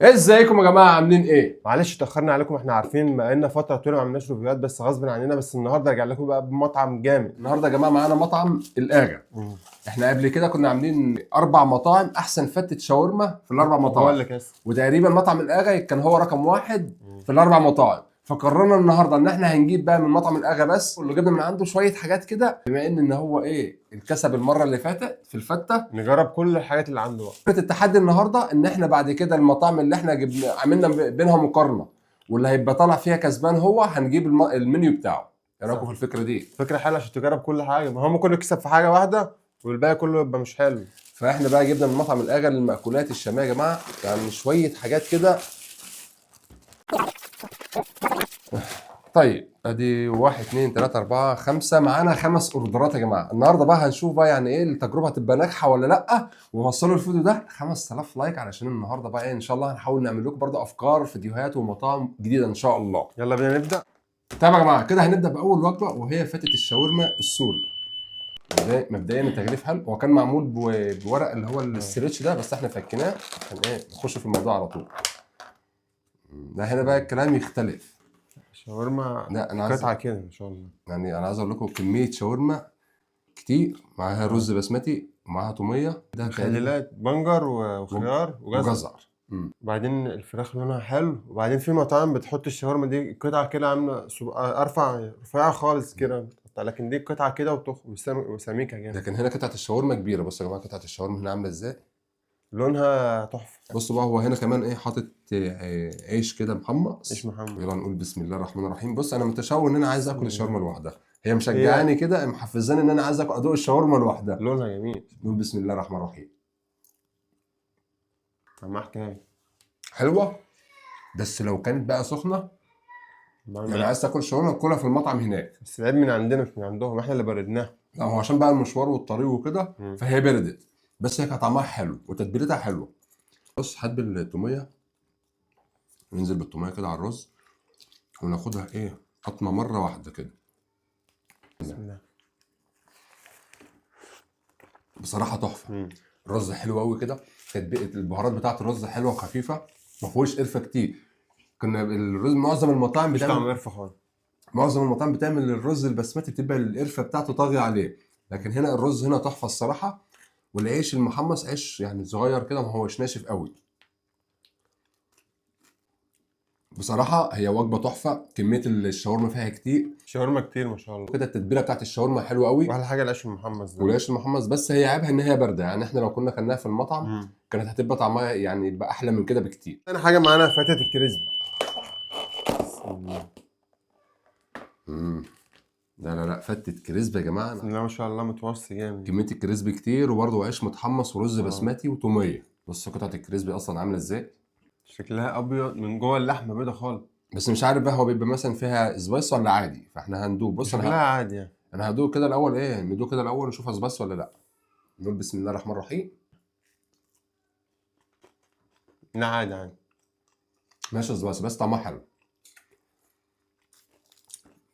ازيكم يا جماعه عاملين ايه؟ معلش اتأخرنا عليكم، احنا عارفين بقالنا فترة طويلة ما عملناش ريفيوهات بس غصب عننا. بس النهارده رجع لكم بقى بمطعم جامد. النهارده يا جماعه معانا مطعم الاغا. احنا قبل كده كنا عاملين 4 مطاعم احسن فتة شاورما في الاربع هو مطاعم، اللي كسب. وتقريبا مطعم الاغا كان هو رقم واحد في ال4 مطاعم. فقررنا النهارده ان احنا هنجيب بقى من مطعم الاغا بس، واللي جبنا من عنده شويه حاجات كده، بما ان هو الكسب المره اللي فاتت في الفته. نجرب كل الحاجات اللي عنده بقى. فكره التحدي النهارده ان احنا بعد كده المطاعم اللي احنا جبنا عملنا بينها مقارنه، واللي هيبقى طالع فيها كسبان هو هنجيب المنيو بتاعه. ايه رايكم في الفكره دي؟ فكرة حلوة عشان تجرب كل حاجة، ما هو ممكن يكسب في حاجة واحدة والباقي كله يبقى مش حلو. فاحنا بقى جبنا من مطعم الاغا للمأكولات الشامية يا جماعه، يعني شويه حاجات كده. طيب ادي 1 2 3 4 5، معانا 5 اوردرات يا جماعه. النهارده بقى هنشوف بقى يعني ايه التجربه هتبقى ناجحه ولا لا، ووصلوا الفيديو ده 5000 لايك علشان النهارده بقى ان شاء الله هنحاول نعمل لكم برضه افكار فيديوهات ومطاعم جديده ان شاء الله. يلا بينا نبدأ. طيب يا جماعه كده هنبدا باول وجبه، وهي فتة الشاورما السوري. مبدئيا التغليف حلو، هو كان معمول بورق اللي هو الستريتش ده، بس احنا فكيناه عشان نخش في الموضوع على طول. ده هنا بقى الكلام يختلف. شاورما لا انا عايز قطعة كده ان شاء الله. يعني انا عايز اقول لكم كميه شاورما كتير، معاها رز بسمتي ومعاها توميه، ده تقريبا مخللات بنجر وخيار وجزر. وجزر. وبعدين الفراخ لونها حلو، وبعدين في مطاعم بتحط الشاورما دي قطعة كده عاملة ارفع رفيعة خالص كده، لكن دي قطعة كده وسميكة جامد. لكن هنا قطعه الشاورما كبيره. بصوا يا جماعه قطعه الشاورما هنا عامله ازاي. لونها تحفة. بصوا بقى هو هنا كمان حاطط عيش كده محمص. عيش محمد. يلا نقول بسم الله الرحمن الرحيم. بص انا متشوق ان انا عايز اكل الشاورما لوحدها، هي هي مشجعاني كده، محفزاني ان انا عايز ادوق الشاورما لوحدها. لونها جميل. نقول بسم الله الرحمن الرحيم. طعمها حكاية. حلوه، بس لو كانت بقى سخنه، يعني عايز تاكل شاورما كلها في المطعم هناك. بس العيب من عندنا مش من عندهم، احنا اللي بردناها. لا هو عشان بقى المشوار والطريق وكده مم. فهي بردت، بس هي كانت طعمها حلو وتتبيلتها حلوه. بص هات بالتوميه، ننزل بالتوميه كده على الرز، وناخدها قطمه مره واحده كده. بسم الله. بصراحه تحفه. مم. الرز حلو قوي كده، البهارات بتاعت الرز حلوه وخفيفه، ما فيهوش قرفه كتير. كنا الرز معظم المطاعم مش طعم بتعمل قرفة خالص. الرز البسمتي بتبقى القرفه بتاعته طاغيه عليه، لكن هنا الرز هنا تحفه الصراحه. والعيش المحمص عيش يعني صغير كده، ما هوش ناشف قوي. بصراحه هي وجبه تحفه، كميه الشاورما فيها كتير شاورما كتير ما شاء الله. كده، التتبيله بتاعت الشاورما حلوه قوي. واحلى حاجة العيش المحمص ده. والعيش المحمص بس هي عيبها ان هي بارده، يعني احنا لو كنا كلناها في المطعم كانت هتبقى طعمها يعني يبقى احلى من كده بكتير. تاني حاجة معانا فتة الكريسبي. بسم الله. لا لا لا، فتة كريسبي يا جماعه. بسم الله ما شاء الله، متوصي جامد. كميه الكريسبي كتير، وبرده عيش متحمص ورز آه. بسمتي وتوميه. بص قطعه الكريسبي اصلا عامله ازاي. شكلها ابيض من جوه، اللحمة بيضة خالص. بس مش عارف بقى هو بيبقى مثلا فيها سبايس ولا عادي، فاحنا هندوق. بص شكلها عادي يعني. انا هدوق كده الاول، ندوق كده الاول نشوفها سبايس ولا لا. نقول بسم الله الرحمن الرحيم. لا عادي عادي. ماشي سبايس بس طعمها حلو.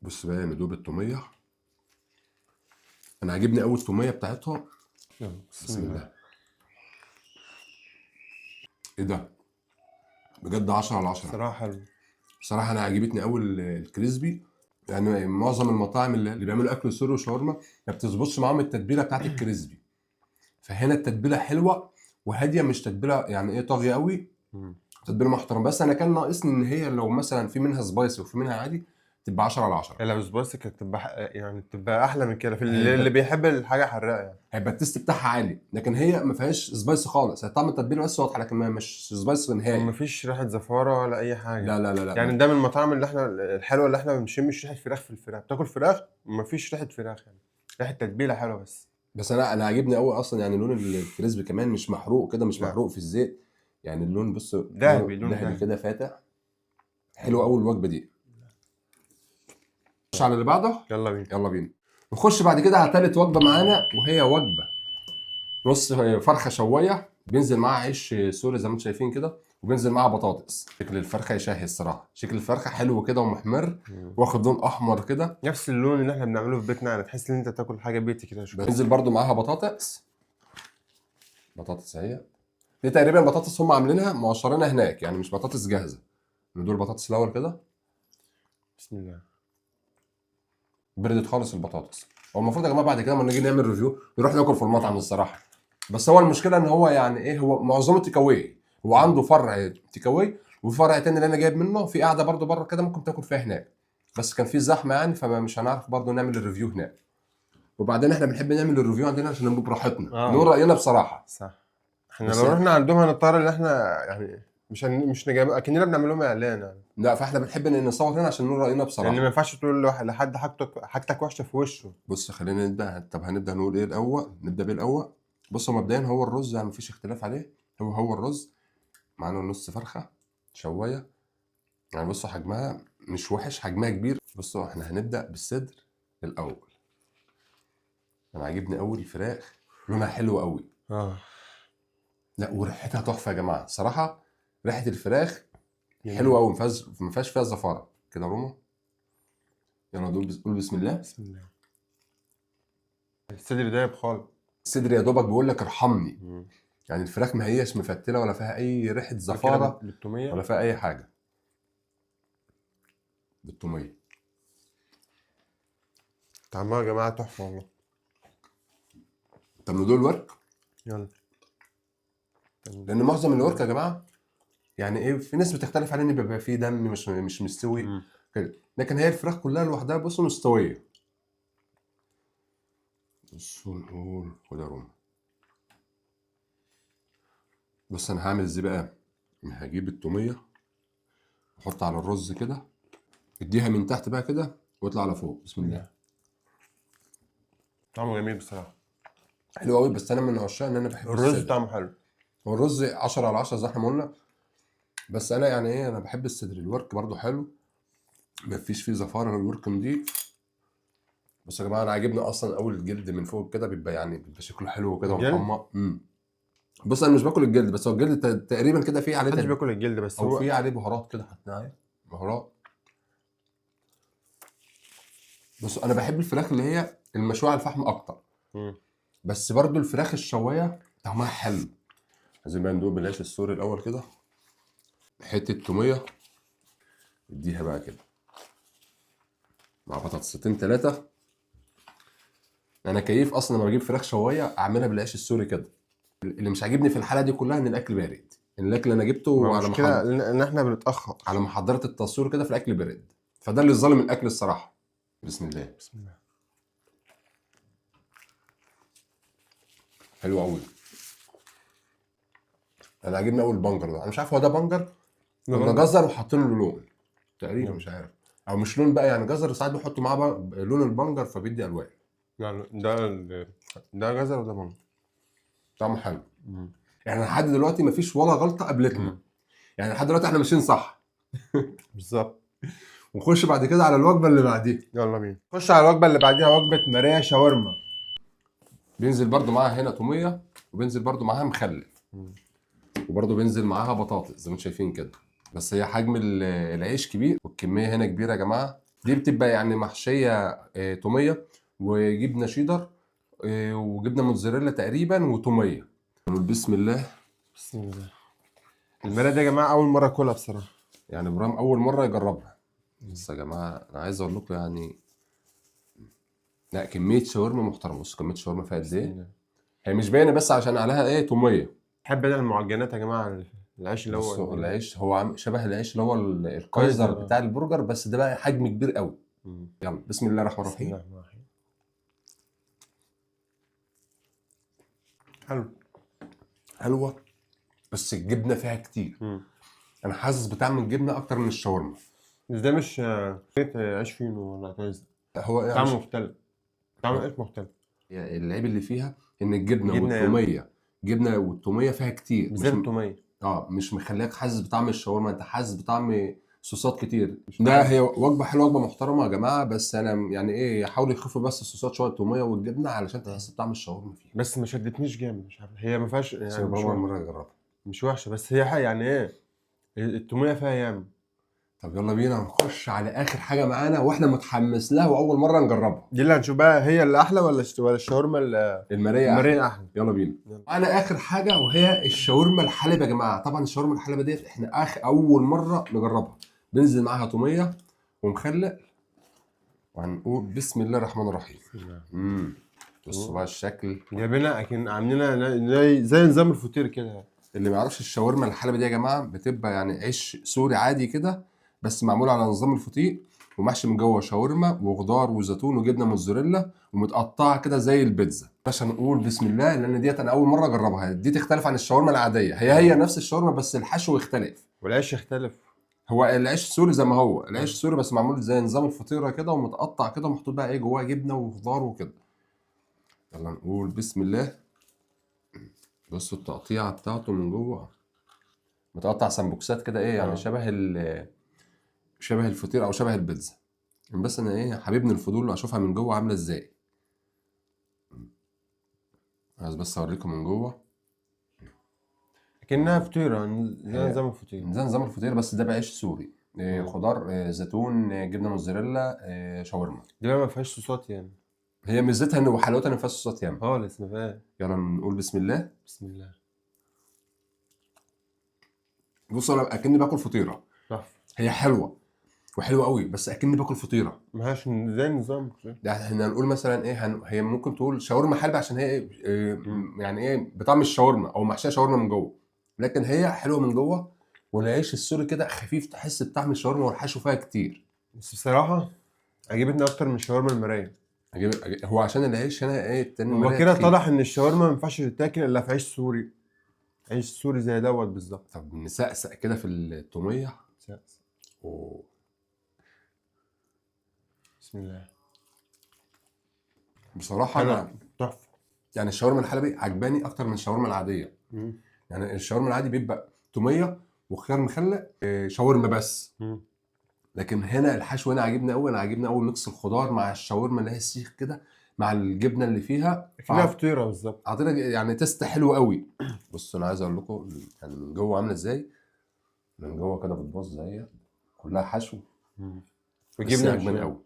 بص بقى ندوق التوميه. انا عاجبني قوي التوميه بتاعتها. بسم الله. ايه ده بجد 10 على 10 صراحة حلو. بصراحه انا عجبتني قوي الكريسبي. يعني معظم المطاعم اللي بيعملوا اكل سوري وشاورما ما بتظبطش معاهم التتبيله بتاعت الكريسبي، فهنا التتبيله حلوه وهاديه، مش تتبيله يعني طاغيه قوي، تتبيله محترمه. بس انا كان ناقصني ان هي لو مثلا في منها سبايسي وفي منها عادي تبقى 10 على 10. لو سبايسي كانت تبقى يعني تبقى احلى من كده، في اللي بيحب الحاجة حراقة يعني. هيبقى التيست بتاعها عالي، لكن هي ما فيهاش سبايسي خالص، هي طعم التتبيله بس واضحه، لكن مش سبايسي نهائي. ومفيش ريحة زفارة ولا أي حاجة. لا لا لا لا يعني ده من المطاعم اللي احنا الحلوة اللي احنا ما بنشمش ريحة فراخ في الفراخ، بتاكل فراخ ومفيش ريحة فراخ، يعني ريحة تتبيلة حلوة بس. بس انا عاجبني قوي اصلا، يعني لون الكريسبي كمان مش محروق كده، مش لا. محروق في الزيت، يعني اللون بص ذهبي، لون ذهبي ذهبي كده فاتح. حلو قوي الوجبه دي. نخش على اللي بعده. يلا بينا. يلا بينا. نخش بعد كده على ثالث وجبه معانا، وهي وجبه نص فرخه شوايه، بينزل معاها عيش سوري زي ما انتم شايفين كده، وبينزل معاها بطاطس. شكل الفرخه يشهي الصراحه، شكل الفرخه حلو كده ومحمر، واخد لون احمر كده، نفس اللون اللي احنا بنعمله في بيتنا، يعني تحس ان انت تاكل حاجة بيتي كده شوية. بينزل برده معاها بطاطس. بطاطس اهي. دي تقريبا بطاطس هم عاملينها مقشرينها هناك، يعني مش بطاطس جاهزه. ندور البطاطس الاول كده. بسم الله. بردت خالص البطاطس. هو المفروض يا جماعه بعد كده لما نيجي نعمل ريفيو نروح ناكل في المطعم الصراحه. بس هو المشكله ان هو يعني ايه، هو معظمه تيك اواي. هو عنده فرع تيك اواي وفي فرع تاني اللي انا جايب منه في قاعده برده بره كده ممكن تاكل فيها هناك. بس كان في زحمه يعني فمش هنعرف برده نعمل الريفيو هناك. وبعدين احنا بنحب نعمل الريفيو عندنا عشان نبقى براحتنا نقول راينا بصراحه. صح. احنا بس لو رحنا عندهم هنضطر ان احنا يعني مش نجيب اكننا بنعمل لهم اعلان يعني. لا، فاحنا بنحب ان نصور هنا عشان نقول راينا لان بصراحه. ما ينفعش تقول لحد حاجتك وحشه في وشه. بص خلينا نبدا. طب هنبدا نقول ايه الاول؟ نبدا بايه الاول؟ بص مبدئيا هو الرز يعني مفيش اختلاف عليه. هو الرز معانا نص فرخه شوايه. يعني بصوا حجمها مش وحش، حجمها كبير. بصوا احنا هنبدا بالصدر الاول. انا عاجبني قوي الفراخ، لونها حلو قوي. لا وريحتها تحفه يا جماعه صراحه. ريحه الفراخ حلوه قوي، ما فيهاش فيها زفاره كده. روما يلا قول بسم الله. بسم الله. الصدر دايب خالص. الصدر يا دوبك بيقول لك ارحمني. يعني الفراخ ما هيش مفتله ولا فيها اي ريحه زفاره بالتوميه ولا فيها اي حاجه. بالتوميه طعمها يا جماعه تحفه والله. طب ندول الورك. يلا. لان معظم الورك يا جماعه يعني ايه، في ناس بتختلف عليه ان بيبقى فيه دم مش مستوي كده، لكن هي الفراخ كلها لوحدها بصوا مستويه. بصوا نقول خد روم. بص انا هعمل ازاي بقى. أنا هجيب التوميه احط على الرز كده، اديها من تحت بقى كده واطلع على فوق. بسم الله. طعمه جميل بصراحه. حلو قوي. بس انا من عشاق ان انا بحب الرز الصدر. طعمه حلو. هو الرز 10 على 10 زي ما احنا قلنا. بس انا يعني ايه، انا بحب الصدر. الورك برضو حلو، مفيش فيه زفاره، الورك نضيف. بص يا جماعه انا عاجبني اصلا اول الجلد من فوق كده بيبقى يعني بيبقى شكله حلو كده ومحمر. بص انا مش باكل الجلد، بس هو الجلد تقريبا كده فيه عليه محدش بياكل الجلد بس او هو فيه عليه بهارات كده حطيناها عليه بهارات. بص انا بحب الفراخ اللي هي المشويه على الفحم اكتر. بس برضو الفراخ الشوايه طعمها حلو. لازم بقى ندوق بالعيش السوري الاول كده. حته توميه اديها بقى كده مع بطاطستين 3. انا كيف اصلا لما بجيب فراخ شوايه اعملها بالعيش السوري كده. اللي مش عاجبني في الحاله دي كلها ان الاكل بارد. الاكل انا جبته على المشكله ان احنا بنتاخر على محضره التصوير كده، في الاكل بارد. فده اللي ظالم الاكل الصراحه. بسم الله. بسم الله. حلو قوي. انا عاجبني قوي البنجر ده. انا مش عارف هو ده بنجر ولا جزر وحاطين له لون تقريبا، مش عارف. او مش لون بقى يعني، جزر ساعات بيحطوا معاه لون البنجر فبيدي الوان. لا ده جزر وده بنجر. طعمه حلو. يعني لحد دلوقتي مفيش ولا غلطه قابلتنا. يعني لحد دلوقتي احنا ماشيين صح. بالظبط. ونخش بعد كده على الوجبه اللي بعديها. يلا بينا نخش على الوجبه اللي بعديها، وجبه ماريا شاورما. بينزل برضو معاها هنا توميه، وبينزل برضو معاها مخلل، وبرضو بينزل معاها بطاطس زي ما انتم شايفين كده. بس هي حجم العيش كبير والكميه هنا كبيره يا جماعه. دي بتبقى يعني محشيه توميه وجبنه شيدر وجبنه موتزاريلا تقريبا وتوميه. بسم الله. بسم الله. الماريا دي يا جماعه اول مره اكلها بصراحه. يعني ابراهيم اول مره يجربها. بس يا جماعه انا عايز اقول لكم يعني، لا كميه شاورما محترمه. بص كميه شاورما فيها قد ايه. هي مش باينه بس عشان عليها ايه توميه. بحب انا المعجنات يا جماعه. العيش اللي هو العيش هو شبه العيش اللي هو الكايزر بتاع البرجر، بس ده بقى حجم كبير قوي. يلا بسم الله الرحمن الرحيم. حلوه بس الجبنه فيها كتير. انا حاسس بطعم الجبنه اكتر من الشاورما. بس ده مش عيش فينو ولا كايزر. هو طعمه مختلف. طعم العيش مختلف. العيب اللي فيها ان الجبنه والتوميه، جبنه والتوميه فيها كتير. بالذات التوميه مش مخليك حاسس بطعم الشاورما، انت حاسس بطعم صوصات كتير. ده هي وجبه حلوه، وجبه محترمه يا جماعه. بس انا يعني ايه، يحاولوا يخفوا بس الصوصات شويه، التوميه والجبنه علشان تحس بطعم الشاورما فيها. بس ما شدتنيش جامد، مش عارف هي ما فيهاش يعني اول مره اجربها. مش وحشه، بس هي يعني ايه، التوميه فيها ياما. طب يلا بينا نخش على اخر حاجه معانا واحنا متحمس لها واول مره نجربها. دي اللي هنشوف بقى هي اللي احلى ولا الشاورما الماريه الماريه احلى. يلا بينا. يلا. معانا اخر حاجه وهي الشاورما الحلبة يا جماعه. طبعا الشاورما الحلبة ديت احنا اول مره نجربها. بننزل معاها توميه ومخلل وهنقول بسم الله الرحمن الرحيم. بصوا بقى الشكل. جايبينها اكن عاملينها زي نظام الفطير كده. اللي ما يعرفش الشاورما الحلبة دي يا جماعه بتبقى يعني عيش سوري عادي كده بس معمول على نظام الفطير ومحشي من جوه شاورما وخضار وزيتون وجبنه موتزاريلا ومتقطعه كده زي البيتزا. عشان نقول بسم الله لان ديت انا اول مره اجربها. دي تختلف عن الشاورما العاديه. هي نفس الشاورما بس الحشو يختلف. والعيش يختلف. هو العيش السوري زي ما هو العيش السوري بس معمول زي نظام الفطيره كده ومتقطع كده ومحطوط بقى ايه جواه جبنه وخضار وكده. يلا نقول بسم الله. بصوا التقطيعه بتاعته من جوه متقطع سمبوكسات كده ايه يعني شبه الفطير او شبه البيتزا. بس انا ايه حبيبني الفضول اشوفها من جوه عامله ازاي. عايز بس اوريكم من جوه كأنها فطيرة زي نظام الفطير. زي نظام الفطير بس ده بعيش سوري. خضار زيتون جبنه موتزاريلا شاورما. دي بقى ما فيهاش صوصات يعني. هي ميزتها ان وحلاوتها ان ما فيهاش صوصات ياما خالص ما فيهاش. يلا نقول بسم الله. بسم الله. بص انا اكني باكل فطيره. تحفة. هي حلوه وحلوه قوي بس اكني باكل فطيره. ما فيهاش زي النظام الفطير. يعني احنا هنقول مثلا ايه هي ممكن تقول شاورما حلبة عشان هي يعني ايه بطعم الشاورما او محشيه شاورما من جوه. لكن هي حلوه من جوه والعيش السوري كده خفيف تحس بطعم الشاورما والحشو فيها كتير. بس بصراحة عجبتني أكتر من الشاورما المراية. هو عشان العيش هنا ايه التاني هو كده اتضح إن الشاورما ما ينفعش تتاكل إلا في عيش سوري. عيش سوري زي دوت بالظبط. طب نسقسق كده في التوميه. اوه بسم الله. بصراحه انا تحفة. يعني الشاورما الحلبي عجباني اكتر من الشاورما العاديه. يعني الشاورما العادي بيبقى توميه وخيار مخلل شاورما بس. لكن هنا الحشو هنا عاجبني قوي. انا عاجبني قوي ميكس الخضار مع الشاورما اللي هي السيخ كده مع الجبنه اللي فيها فطيره بالظبط. عطينا يعني تيست حلو قوي. بصوا انا عايز اقول لكم يعني من جوه عامله ازاي. من جوه كده بتبص زي كلها حشو والجبنه عجباني قوي.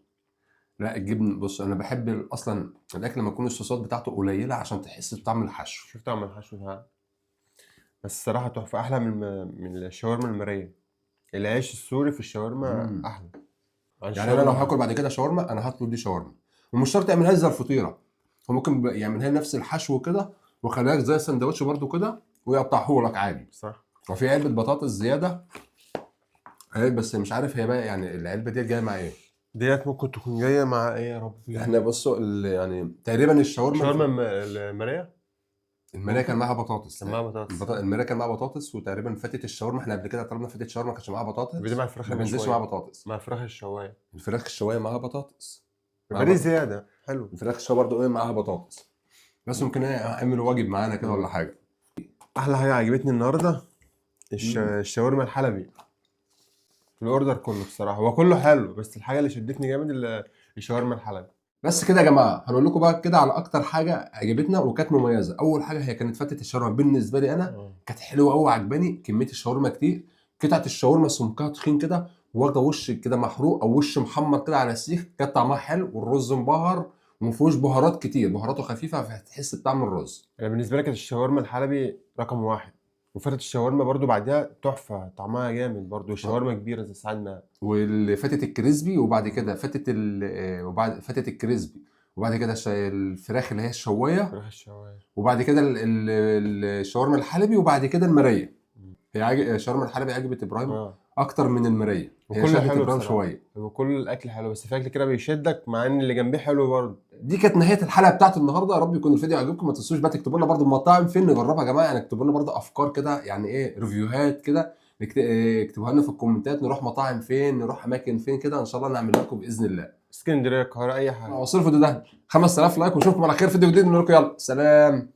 لا الجبن بص انا بحب اصلا الاكل لما يكون الصوصات بتاعته قليله عشان تحس بطعم الحشو. شوف طعم الحشو ده بس الصراحه تحفه احلى من الشاورما المرايه. العيش السوري في الشاورما احلى. يعني انا لو هاكل بعد كده شاورما انا هطلب دي شاورما ومش شرط يعملها زي الفطيره. هو ممكن يعملها نفس الحشو كده وخليها زي سندوتش برده كده ويقطعه لك عادي. صح. وفي علبه بطاطس زياده بس مش عارف هي بقى يعني العلبه دي جايه مع ايه. ديت ممكن تكون جايه مع ايه يا رب. احنا بصوا يعني تقريبا الشاورما المرايه. المرايه كان معاها بطاطس. كان معاها بطاطس. المرايه كان معاها بطاطس وتقريبا فتت الشاورما احنا قبل كده طلبنا فتت شاورما ما كانش معاها بطاطس. دي مع الفراخ ما بينزلش معاها بطاطس. مع الفراخ الشوايه. الفراخ الشوايه معاها بطاطس. دي زياده حلو. الفراخ الشوايه برضه ايه معاها بطاطس. بس ممكن ايه اعملوا واجب معانا كده ولا حاجه. احلى حاجه عجبتني النهارده الشاورما الحلبي. الاوردر كله بصراحه هو كله حلو بس الحاجه اللي شدتني جامد الشاورما الحلبي. بس كده يا جماعه هنقول لكم بقى كده على اكتر حاجه عجبتنا وكانت مميزه. اول حاجه هي كانت فتة الشاورما بالنسبه لي انا كانت حلوه قوي عجباني. كميه الشاورما كتير. قطعه الشاورما سمكها تخين كده واخده وش كده محروق او وش محمر كده على السيخ. كانت طعمها حلو والرز مبهر وما فيهوش بهارات كتير. بهاراته خفيفه فهتحس بطعم الرز. انا بالنسبه لي كانت الشاورما الحلبي رقم واحد. وفتة الشاورما برضو بعدها تحفه طعمها جامد برضو. الشاورما كبيره زي ساعدنا. والفتة الكريسبي وبعد كده وبعد فتة الكريسبي وبعد كده الفراخ اللي هي الشوايه وبعد كده الشاورما الحلبي وبعد كده المرايه. هي الشاورما الحلبي عجبت ابراهيم اكتر من المرايه. هي شدت ابراهيم شويه. هو كل الاكل حلو بس في اكل كده بيشدك مع ان اللي جنبيه حلو برضه. دي كانت نهايه الحلقه بتاعت النهارده. يا رب يكون الفيديو عجبكم. ما تنسوش بقى تكتبوا لنا برده المطاعم فين نجربها يا جماعه. يعني اكتبوا لنا برده افكار كده يعني ايه ريفيوهات كده اكتبوها لنا في الكومنتات. نروح مطاعم فين نروح اماكن فين كده ان شاء الله نعمل لكم باذن الله. اسكندريه القاهره اي حاجه. وصلوا الفيديو ده 5000 لايك ونشوفكم على خير فيديو جديد. نقول لكم يلا سلام.